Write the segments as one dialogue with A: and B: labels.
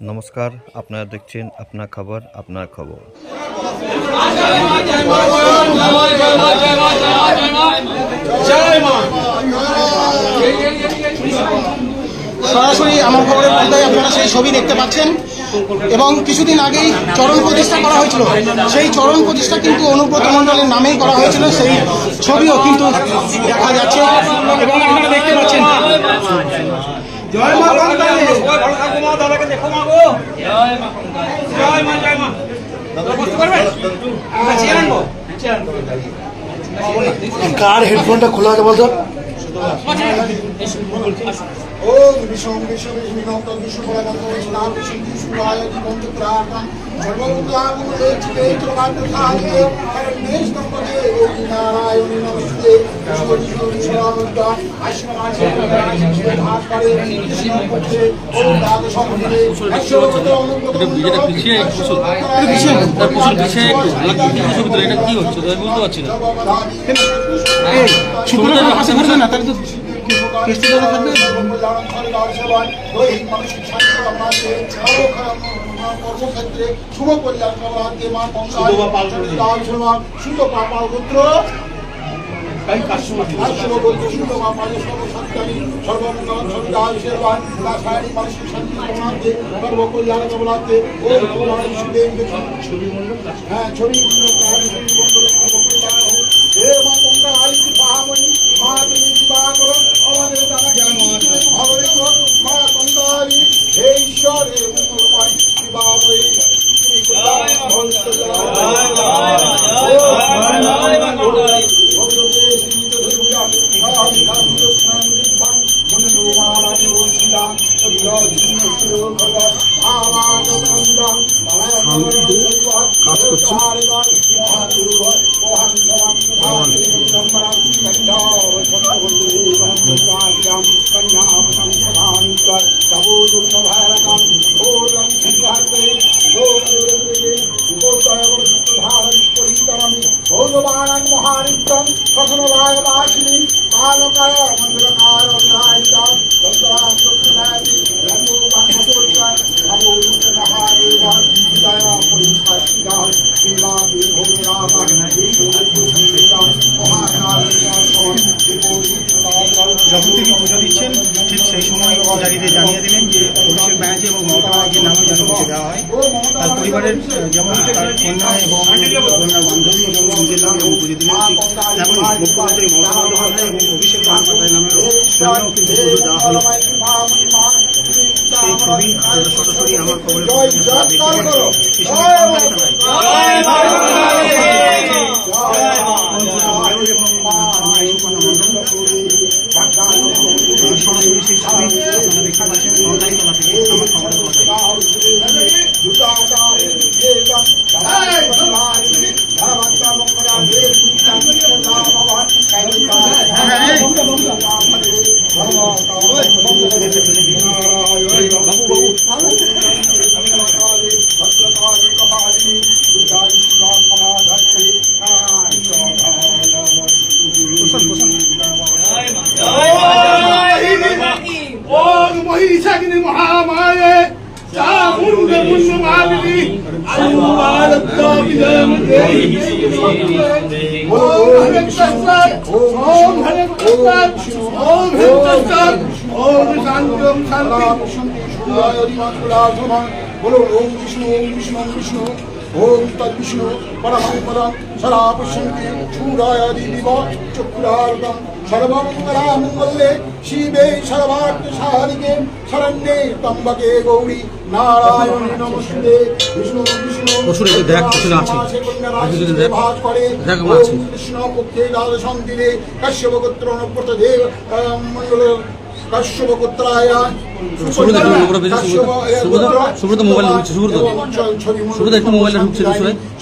A: নমস্কার, আপনারা দেখছেন আপনার খবর আপনার খবর।
B: সরাসরি আমার খবরের পর্দায় আপনারা সেই ছবি দেখতে পাচ্ছেন এবং কিছুদিন আগেই চরণ প্রতিষ্ঠা করা হয়েছিল। সেই চরণ প্রতিষ্ঠা কিন্তু অনুব্রত মণ্ডলের নামেই করা হয়েছিল, সেই ছবিও কিন্তু দেখা যাচ্ছে এবং আপনারা দেখতে পাচ্ছেন। জয় মা কঙ্কালী, দাদাকে দেখো মা গো, জয় মা, জয় মা।
C: কার হেডফোনটা খোলা আছে বলতো?
B: ওম বিষ্ণু বিষ্ণু বিষ্ণু নমঃ বিষ্ণু পরমাত্মা নাম বিষ্ণু বিষ্ণুরায় জীবন্ত প্রাণাম সর্বলোকাং মুদেচিতে ত্রমাত্মকায়ে পরমেশ নমঃ নারায়ণী নমস্তে বিষ্ণু বিষ্ণুরামদ্দা আশ্রমাচে রাজে ভাগ করে বিষ্ণু পক্ষে ওম দাদ সম্বন্ধে অশ্বগত অনুব্রত
D: এটা পিছিয়ে কুসুম তার কুসুম পিছিয়ে একটু এটা কি হচ্ছে আমি বুঝতে পারছি না।
B: এই শুক্রবার হাসে করবে না তাহলে তো কেসটি ধরে থাকবে। কর্মক্ষেত্রে শুভ কল্যাণ সমাজকে মা শুভ পাপাল গোত্র ছবি কাজ করছে। ভগবান মহারিত্তম কখনোলায় বাসিনী আলোকায় মন্দিরকার যখন তিনি পুজো দিচ্ছেন ঠিক সেই সময় পূজারীদের জানিয়ে দিলেন যে অভিষেক ব্যানার্জি এবং মমতা ব্যানার্জির নামে যেন পুজো দেওয়া হয়। তার পরিবারের যেমন তার কন্যা এবং কন্যার বান্ধবী এবং নিজের নামে যেমন পুজো দিলেন, ঠিক তেমন মুখ্যমন্ত্রী মমতা বন্দ্যোপাধ্যায় এবং অভিষেক বন্দ্যোপাধ্যায়ের নামেও কিন্তু পুজো দেওয়া হলো। সেই ছবি সরাসরি আমার খবরের সরাসরি সেই ছবি আপনারা দেখতে পাচ্ছেন সরকারিতলা থেকে আমার খবরের महिषाग्नि महामाये चामुंड मुंड मालिनी आयुर्वादत्ता विजयम देहि ओम हरिप्रसाद ओम हरिप्रसाद ओम हरिप्रसाद ओम शांतम शांति शुद्धायरिमाकुलाधमा बोलो ओम विष्णु विष्णु ओम तद्विष्णु परमं पदं सदा पश्यन्ति शूरायादि दिवा चक्रार्दं सर्वमङ्गलामङ्गल्ये शिवे सर्वार्थसाधिके शरण्ये त्र्यम्बके गौरी नारायणी नमस्ते विष्णु भाज करे कृष्ण पक्षे द्वादशं दिने कश्यप गोत्र प्रदेव मण्डल कश्यप गोत्राय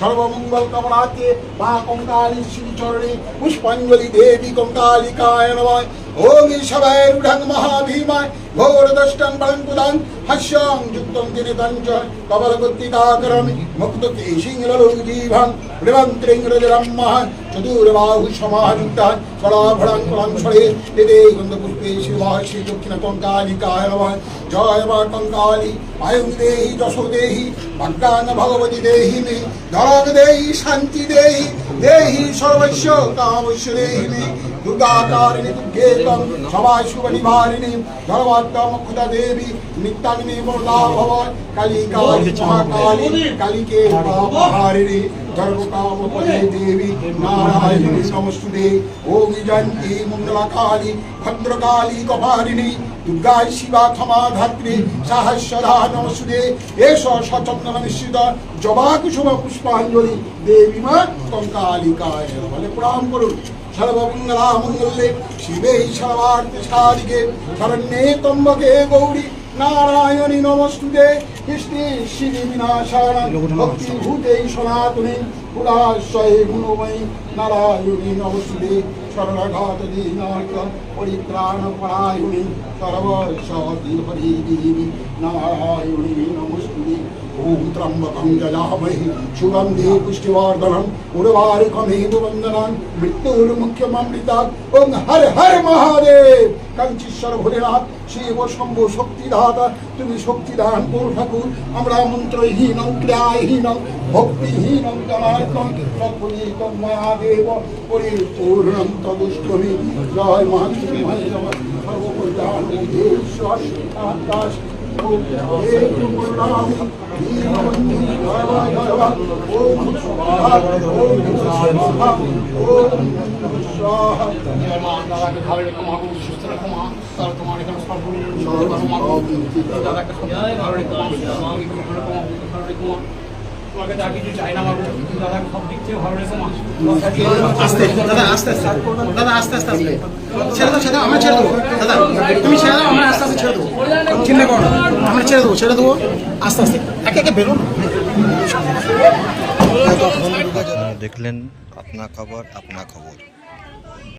B: सर्वमंगल कमलाते मां कंकाली श्री चरणे पुष्पांजलि देवी कंकालिकाय नमः ओम ईशवैरुढं महाभीमाय घोरदष्टं बलंकुदं हस्यं युक्तं तिनितञ्च कबलगुत्तिकाकरमि मुक्तकेशिङ्गललोजीभं निरन्त्रिङ्गरजरम्मः चतुर्बाहु समायुक्तः कलाभलं कलं स्वरे यदे गन्धपुष्पे शिवाः श्रीदक्षिणकङ्कालिकाय नमः
E: নমঃ। জয় মা কঙ্কালী আয়ুং দেহি যশো দেহি ভাগ্যান ভগবতী দেহি মে ধরং দেহি শান্তি দেহি দেহি সর্বস্ব কামস্য দেহি মে দুর্গাকারিণী দুর্গে তং সবাই শুভ নিবারিণী ধর্মাত্মা মুখ্যতা দেবী নিত্যাগ্নি বরদা ভব কালী কালী মহাকালী কালীকে পাপহারিণী ধর্মকামপদে দেবী নারায়ণী নমস্তুতে। ওম জয়ন্তী মঙ্গলাকালী ভদ্রকালী কপালিনী দুর্গা শিবা ক্ষমা ধাত্রী সাহস্যধা নমস্তুতে। এষ সচন্দন মিশ্রিত জবা কুসুম পুষ্পাঞ্জলি দেবী মা কঙ্কালিকায় বলে প্রণাম করুন। সর্বমঙ্গলা মঙ্গলে শিবে সর্বার্থ সাধিকে শরণ্যে ত্র্যম্বকে গৌরী নারায়ণী নমস্তুতে। কৃষ্ণে শ্রী বিনাশায় ভক্তিভূতে সনাতনী পুরাশয়ে গুণময়ী নারায়ণী নমস্তুতে। শরণাগত দীনার্থ পরিত্রাণ পরায়ণী সর্বশক্তি হরি দেবী নারায়ণী নমস্তুতে। ওম ত্র্যম্বকং যজামহে সুগন্ধি পুষ্টিবর্ধনং উর্বারুকমেব বন্দনাং মৃত্যুর্মুখ্যমৃতাৎ। ওম হর হর মহাদেব। কাঞ্চীশ্বর ভোলেনাথ শিব শম্ভু শক্তিদাতা তুমি শক্তিদান করো ঠাকুর। আমরা মন্ত্রহীন ক্রিয়াহীন ভক্তিহীন জনার্দন তৎপরিত মহাদেব পরিপূর্ণং তদুষ্টমি। জয় মহাদেব সর্বকল্যাণ ঈশ্বর আকাশ তোমাকে যা কিছু চাই না মাগো দাদা সব দিক থেকে ভালো রেখো মা।
B: আস্তে দাদা আস্তে আস্তে দাদা আস্তে আস্তে আস্তে ছেড়ে দাও আমরা ছেড়ে দেবো দাদা তুমি ছেড়ে দাও আমরা আস্তে আস্তে ছেড়ে দেবো চিন্তা করো না আমরা ছেড়ে দেবো আস্তে আস্তে একে একে বেরোন।
A: আপনারা দেখলেন আপনা খবর আপনা খবর।